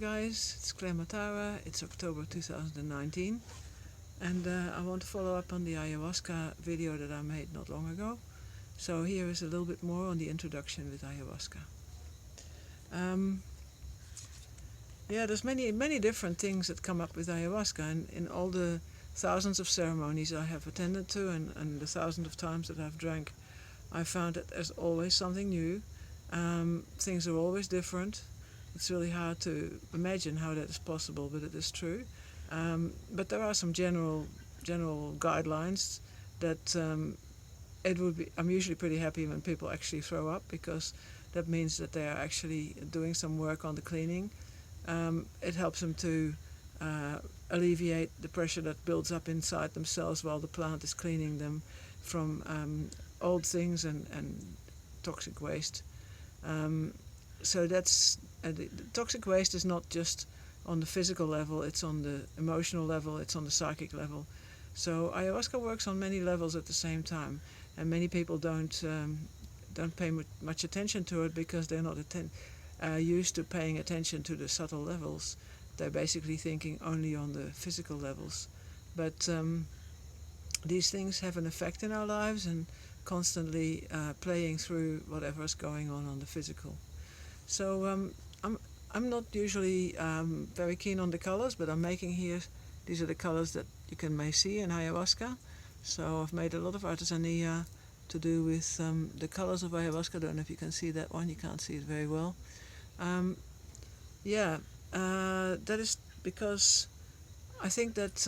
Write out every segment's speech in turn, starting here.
Guys, it's Claire Mataira. It's October 2019, and I want to follow up on the ayahuasca video that I made not long ago. So here is a little bit more on the introduction with ayahuasca. Um, yeah, there's many different things that come up with ayahuasca, and in all the thousands of ceremonies I have attended to, and the thousands of times that I've drank, I found that there's always something new. Things are always different. It's really hard to imagine how that is possible, but it is true. But there are some general guidelines that it would be. I'm usually pretty happy when people actually throw up, because that means that they are actually doing some work on the cleaning. It helps them to alleviate the pressure that builds up inside themselves while the plant is cleaning them from old things and toxic waste. So that's the toxic waste is not just on the physical level, it's on the emotional level, it's on the psychic level. So ayahuasca works on many levels at the same time, and many people don't pay much attention to it because they're not used to paying attention to the subtle levels. They're basically thinking only on the physical levels. But these things have an effect in our lives and constantly playing through whatever is going on the physical. So I'm not usually very keen on the colors, but I'm making here. These are the colors that you may see in ayahuasca. So I've made a lot of artisania to do with the colors of ayahuasca. I don't know if you can see that one. You can't see it very well. Yeah, that is because I think that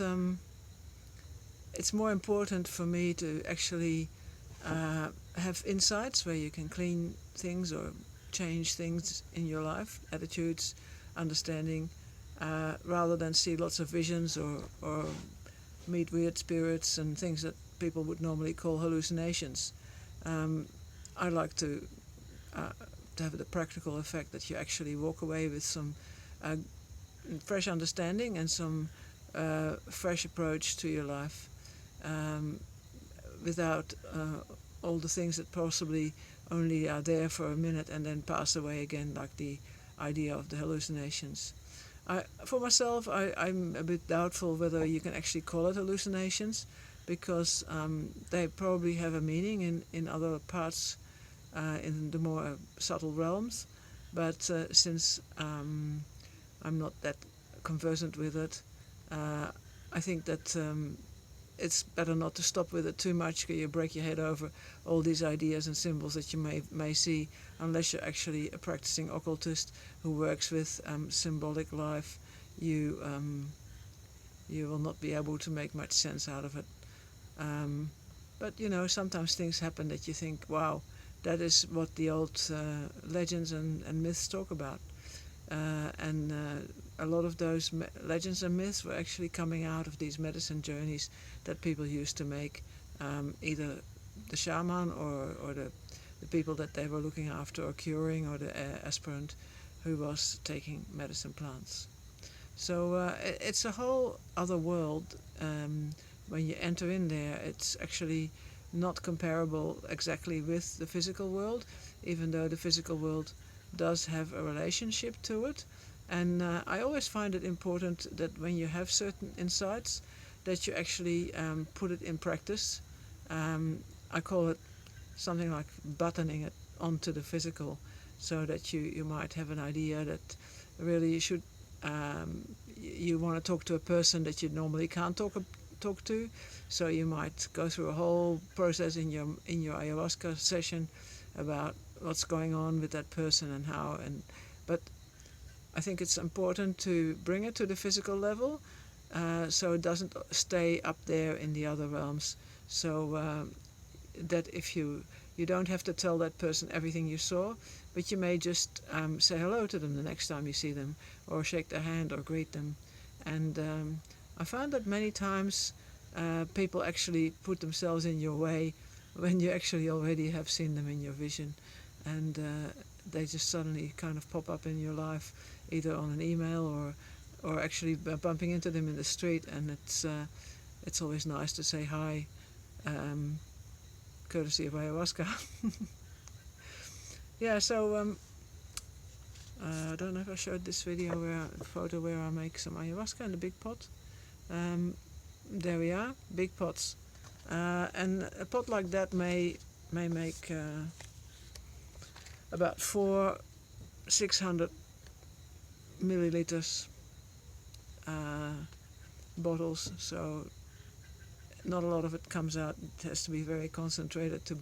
it's more important for me to actually have insights where you can clean things or change things in your life, attitudes, understanding, rather than see lots of visions or meet weird spirits and things that people would normally call hallucinations. I like to have the practical effect that you actually walk away with some fresh understanding and some fresh approach to your life, without all the things that possibly only are there for a minute and then pass away again, like the idea of the hallucinations. For myself, I'm a bit doubtful whether you can actually call it hallucinations, because they probably have a meaning in other parts, in the more subtle realms. But since I'm not that conversant with it, I think that it's better not to stop with it too much, because you break your head over all these ideas and symbols that you may see, unless you're actually a practicing occultist who works with symbolic life. You will not be able to make much sense out of it. But sometimes things happen that you think, wow, that is what the old legends and myths talk about. And a lot of those legends and myths were actually coming out of these medicine journeys that people used to make, either the shaman or the people that they were looking after or curing, or the aspirant who was taking medicine plants. So it's a whole other world. When you enter in there, it's actually not comparable exactly with the physical world, even though the physical world does have a relationship to it. And I always find it important that when you have certain insights, that you actually put it in practice. I call it something like buttoning it onto the physical, so that you might have an idea that really you should, you want to talk to a person that you normally can't talk to, so you might go through a whole process in your ayahuasca session about what's going on with that person and how. But I think it's important to bring it to the physical level, so it doesn't stay up there in the other realms. So that if you don't have to tell that person everything you saw, but you may just say hello to them the next time you see them, or shake their hand or greet them. And I found that many times people actually put themselves in your way when you actually already have seen them in your vision, and they just suddenly kind of pop up in your life, either on an email or actually bumping into them in the street. And it's always nice to say hi, courtesy of ayahuasca. Yeah, so I don't know if I showed this photo where I make some ayahuasca in a big pot. There we are, big pots. And a pot like that may make about 600 milliliters bottles, so not a lot of it comes out. It has to be very concentrated to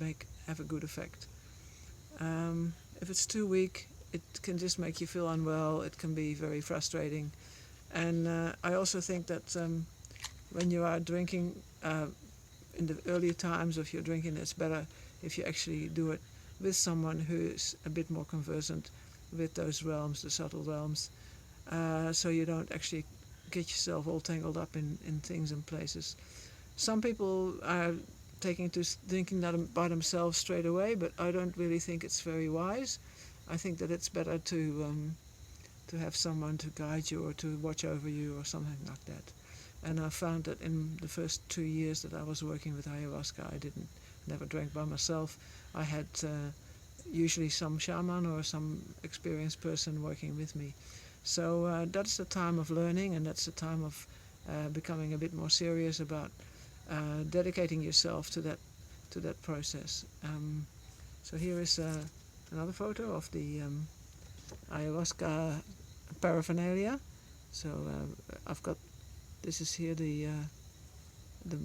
have a good effect. If it's too weak, it can just make you feel unwell. It can be very frustrating. And I also think that when you are drinking, in the earlier times of your drinking, it's better if you actually do it with someone who's a bit more conversant with those realms, the subtle realms, so you don't actually get yourself all tangled up in things and places. Some people are taking to drinking that by themselves straight away, but I don't really think it's very wise. I think that it's better to have someone to guide you or to watch over you or something like that. And I found that in the first 2 years that I was working with ayahuasca, I never drank by myself. I had usually some shaman or some experienced person working with me. So that's the time of learning, and that's the time of becoming a bit more serious about dedicating yourself to that process. So here is another photo of the ayahuasca paraphernalia. So I've got, this is here the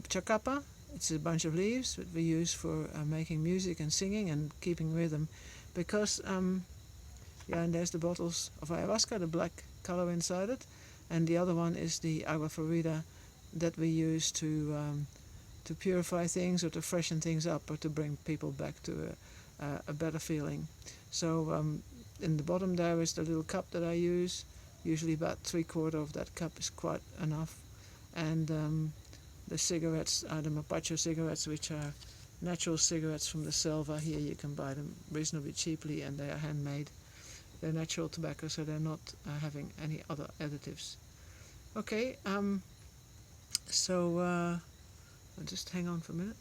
chacapa. It's a bunch of leaves that we use for making music and singing and keeping rhythm, because and there's the bottles of ayahuasca, the black color inside it, and the other one is the agua florida that we use to purify things or to freshen things up or to bring people back to a better feeling. So in the bottom there is the little cup that I use. Usually about 3/4 of that cup is quite enough. And the cigarettes are the mapacho cigarettes, which are natural cigarettes from the selva. Here you can buy them reasonably cheaply, and they are handmade. They're natural tobacco, so they're not having any other additives. Okay, so just hang on for a minute.